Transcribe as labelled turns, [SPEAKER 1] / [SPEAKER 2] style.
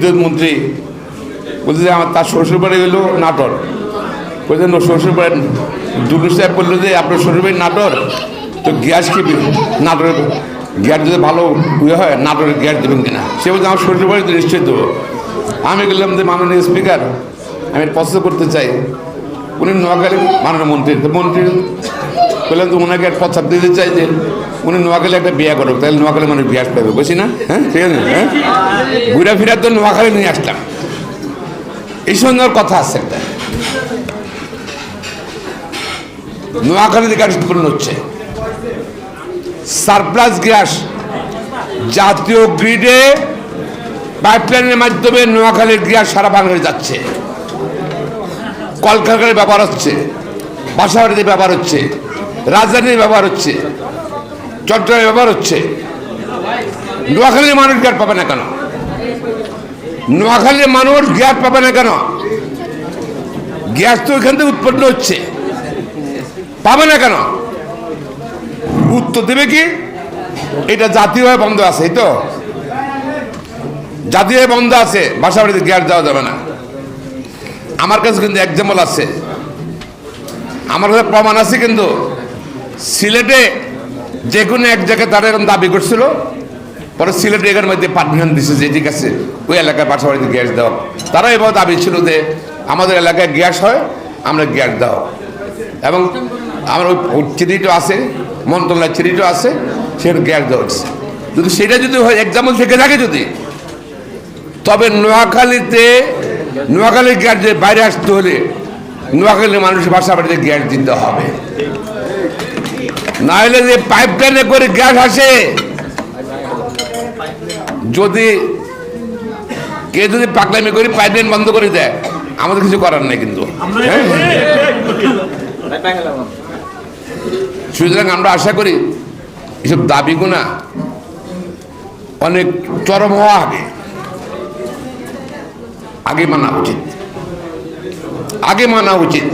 [SPEAKER 1] বিদ্যুৎ মন্ত্রী বলছে যে তার শ্বশুরবাড়ি হলো নাটোর, বলছে শ্বশুরবাড়ি দুলু সাহেব বললো যে আপনার শ্বশুরবাড়ি নাটোর, তো গ্যাস কি নাটোরের গ্যাস যদি ভালো ইয়ে হয় নাটোরের গ্যাস দেবেন কিনা? সে বলছে আমার শ্বশুরবাড়ি তো নিশ্চয়ই দেবো। আমি বললাম যে মাননীয় স্পিকার আমি পছন্দ করতে চাই, উনি নোয়াখালী মাননীয় মন্ত্রী, তো মন্ত্রী বললাম তো ওনাকে এক প্রস্তাব দিতে চাই যে উনি নোয়াখালী একটা বিয়ে করুক, তাহলে নোয়াখালী মানুষ গ্যাস পাবে, বুঝি না? হ্যাঁ ঠিক আছে, হ্যাঁ ঘুরে ফিরার তো নোয়াখালী নিয়ে আসলাম। এই সুন্দর কথা আছে একটা, নোয়াখালীতে গ্যাস উৎপন্ন হচ্ছে, সারপ্লাস গ্যাস জাতীয় গ্রিডে পাইপলাইনের মাধ্যমে নোয়াখালীর গ্যাস সারা বাংলাদেশে যাচ্ছে, কলকারখানায় ব্যবহার হচ্ছে, বাসাবাড়িতে ব্যবহার হচ্ছে, রাজধানীতে ব্যবহার হচ্ছে, চট্টগ্রামে ব্যবহার হচ্ছে। নোয়াখালীর মানুষ গ্যাস পাবে না কেন? নোয়াখালীর মানুষ গ্যাস পাবে না কেন? গ্যাস তো এখান থেকে উৎপন্ন হচ্ছে, পাবে না কেন? উত্তর দেবে কি? এটা জাতীয়ভাবে বন্ধ আছে, এই তো জাতীয় বন্ধ আছে, বাসাবাড়িতে গ্যাস দেওয়া যাবে না। আমার কাছে কিন্তু এক্সাম্পল আছে, আমার কাছে প্রমাণ আছে। কিন্তু সিলেটে যে কোনো এক জায়গায় তারা এরকম দাবি করছিল, পরে সিলেটে এখানের মধ্যে পারমিশন দিচ্ছে যে ঠিক আছে ওই এলাকায় বাসাবাড়িতে গ্যাস দেওয়া। তারা এবার দাবি ছিল যে আমাদের এলাকায় গ্যাস হয়, আমরা গ্যাস দাও। এবং আমার ওই চিঠিটা আছে, মন্ত্রণালয়ের চিঠিটা আছে, সেটা গ্যাস দেওয়া হচ্ছে। যদি সেটা যদি হয় এক্সাম্পল থেকে থাকে যদি, তবে নোয়াখালীর গ্যাস যে বাইরে আসতে হলে নোয়াখালীর মানুষের বাসা বাড়িতে গ্যাস দিতে হবে। না হলে যে পাইপ লাইনে করে গ্যাস আসে, যদি কে যদি পাকলামি করে পাইপ লাইন বন্ধ করে দেয়, আমাদের কিছু করার নেই কিন্তু। সুতরাং আমরা আশা করি এসব দাবিগুনা অনেক চরম হওয়া আগে মানা উচিত, আগে মানা উচিত।